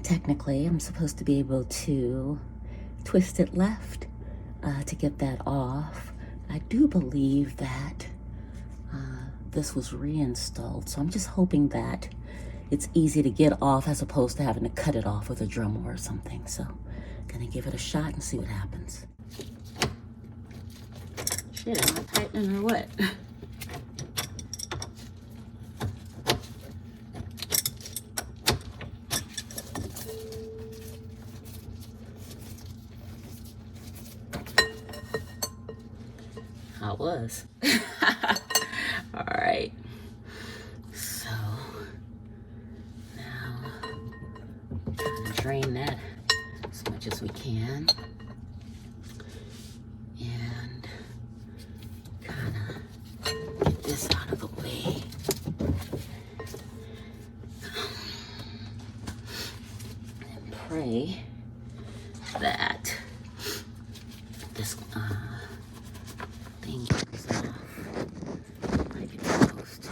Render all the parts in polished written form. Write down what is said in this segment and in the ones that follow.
technically I'm supposed to be able to twist it left to get that off. I do believe that this was reinstalled, so I'm just hoping that it's easy to get off as opposed to having to cut it off with a Dremel or something. So gonna give it a shot and see what happens. Shit, am I tightening or what? I was. All right. So now drain that as much as we can, and kind of get this out of the way. And pray that this thing goes off like it's supposed to,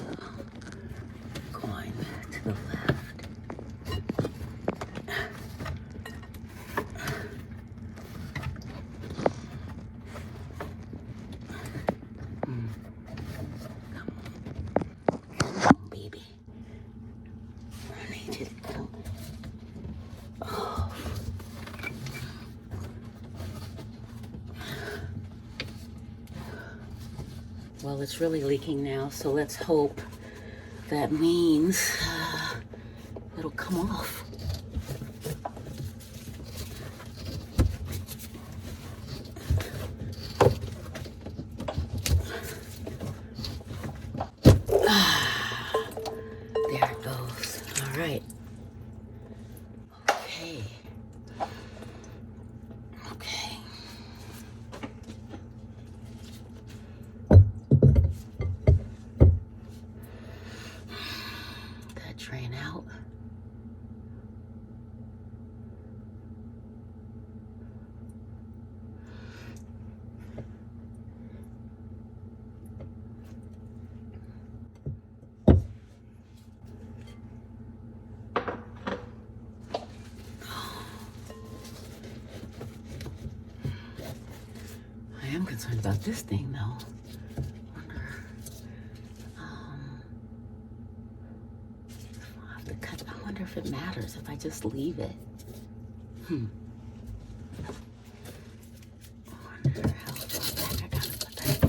going to the left. Well, it's really leaking now, so let's hope that means it'll come off. There it goes. All right. Okay. Okay. Drain out. I am concerned about this thing though. I wonder if it matters if I just leave it. I wonder how far back I gotta put that.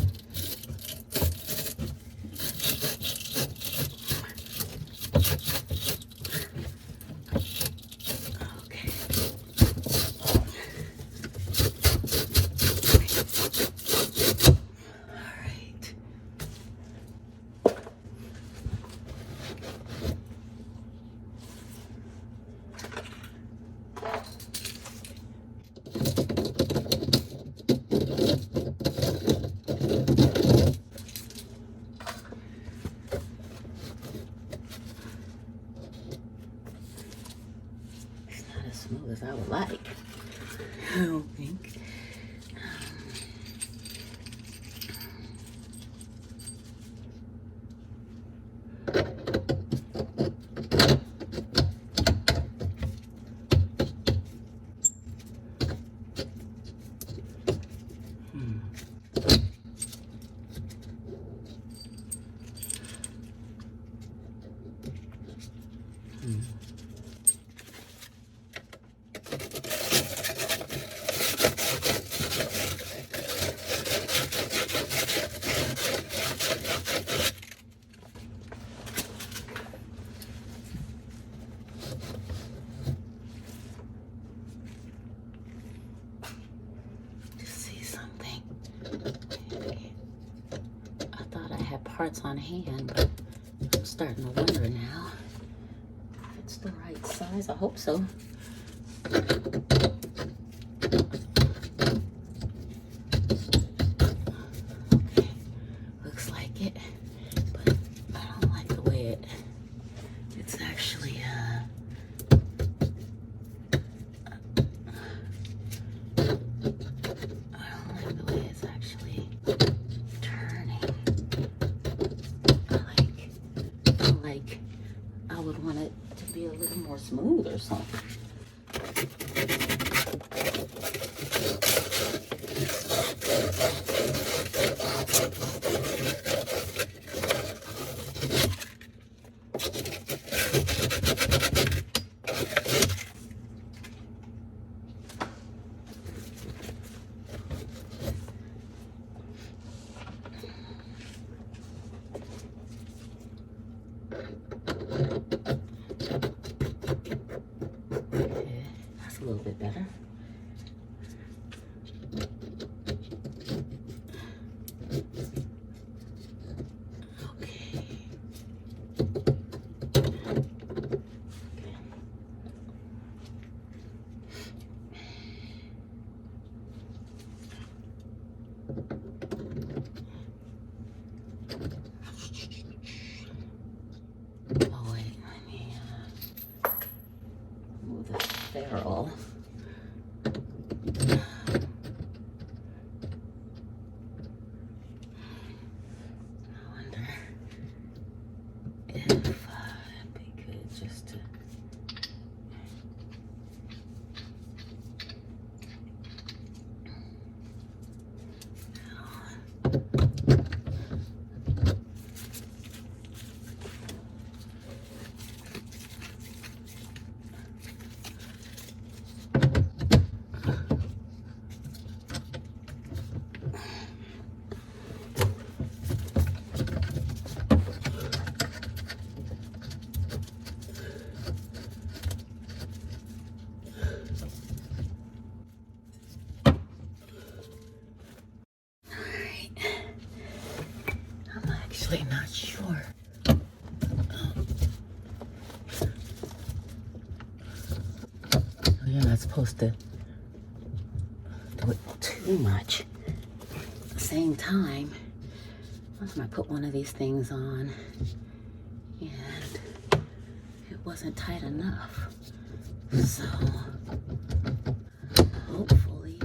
Okay. All right. Smooth as I would like. I don't think. Parts on hand, but I'm starting to wonder now if it's the right size. I hope so. Okay, looks like it, but I don't like the way it's actually smooth or something. a little bit better. Oh wait, let me move the ferrule. I wonder if it'd be good just to not sure. You're not supposed to do it too much. At the same time, I'm gonna put one of these things on and it wasn't tight enough. So hopefully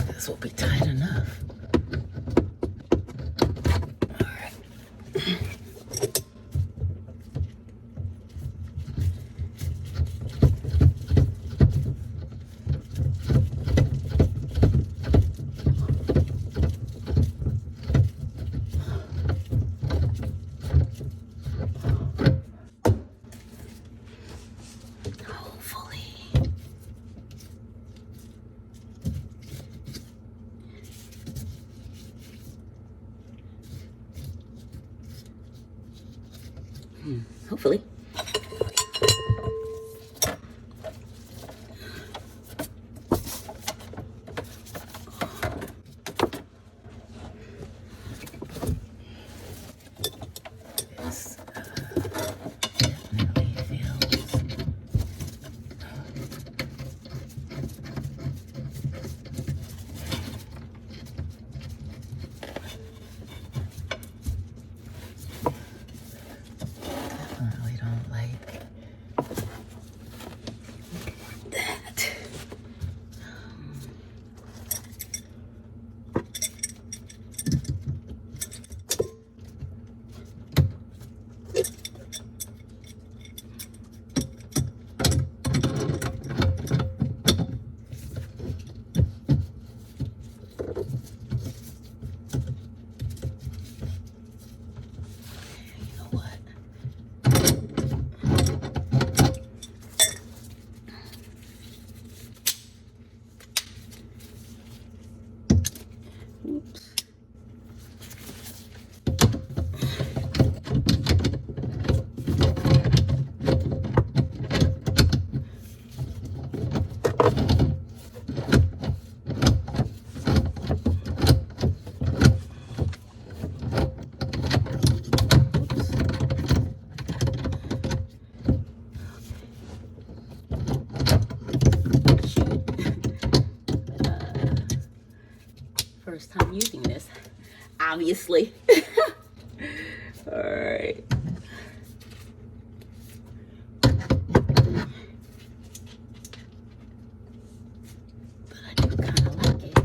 this will be tight enough. All right. Hopefully. This definitely feels definitely don't like that. You know what? Oops. First time using this, obviously. All right. But I do kind of like it.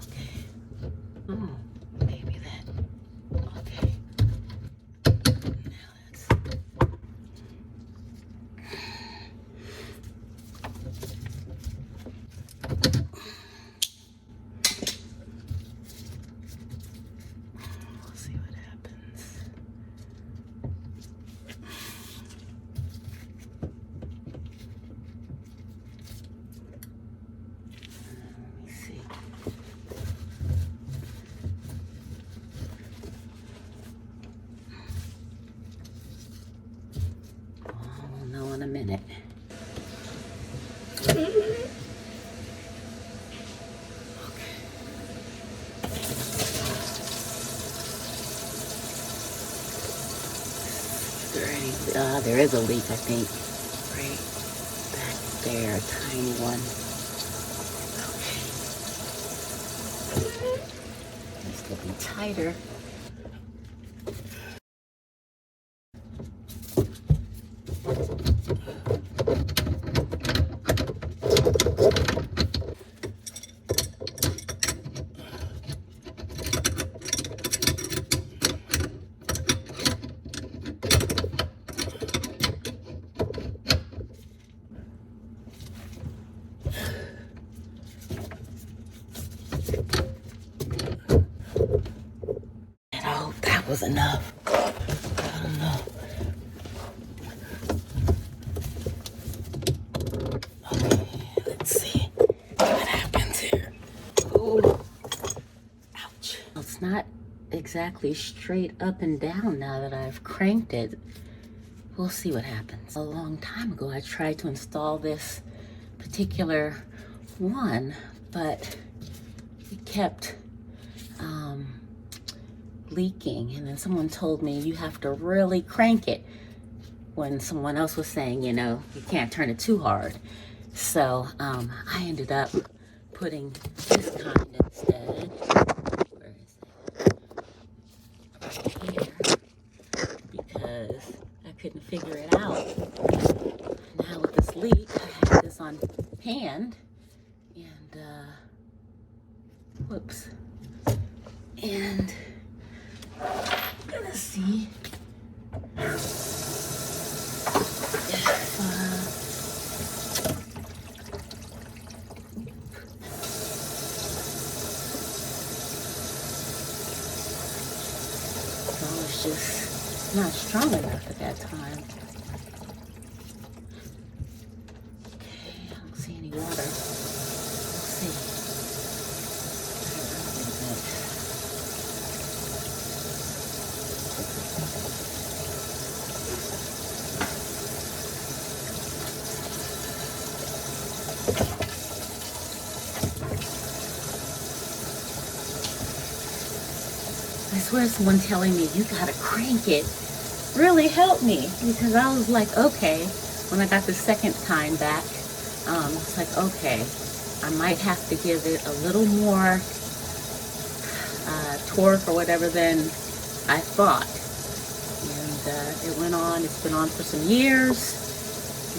Okay. Oh, maybe that. Okay. Now that's. Is there any, there is a leak, I think, right back there, a tiny one. Okay. This could be tighter. Oh, that was enough. I don't know. Okay, let's see what happens here. Ooh, ouch. It's not exactly straight up and down now that I've cranked it. We'll see what happens. A long time ago, I tried to install this particular one, but it kept leaking, and then someone told me you have to really crank it, when someone else was saying, you know, you can't turn it too hard. So I ended up putting this kind instead. Where is it? Right here. Because I couldn't figure it out. Now with this leak, I have this on hand, and whoops. And I'm gonna see if I was just not strong enough at that time. Okay, I don't see any water. Let's see. I swear someone telling me you gotta crank it really helped me, because I was like, okay, when I got the second time back, it's like, okay, I might have to give it a little more torque or whatever than I thought. And it went on, it's been on for some years,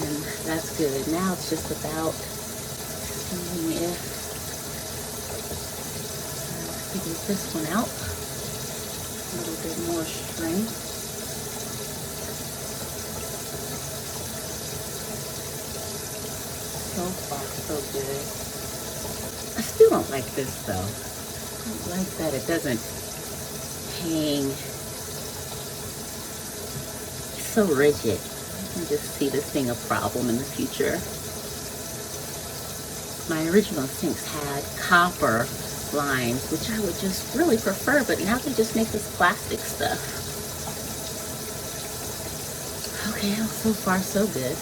and that's good. Now it's just about seeing if I can get this one out. A little bit more strength. So far, so good. I still don't like this though. I don't like that it doesn't hang. It's so rigid. I can just see this being a problem in the future. My original sinks had copper lines, which I would just really prefer, but now they just make this plastic stuff. Okay, well, so far so good.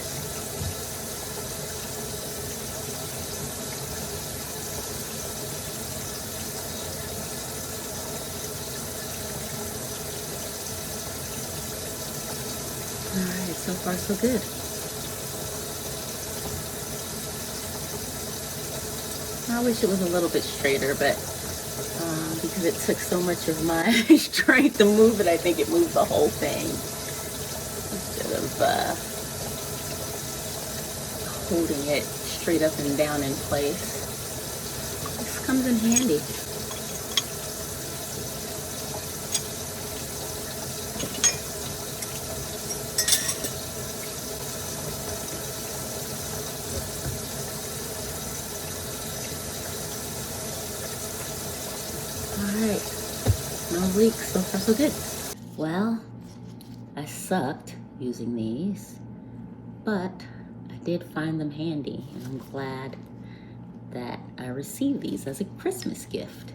Alright, so far so good. I wish it was a little bit straighter, but because it took so much of my strength to move it, I think it moved the whole thing instead of holding it straight up and down in place. This comes in handy. Alright, no leaks, so far so good. Well, I sucked using these, but I did find them handy, and I'm glad that I received these as a Christmas gift.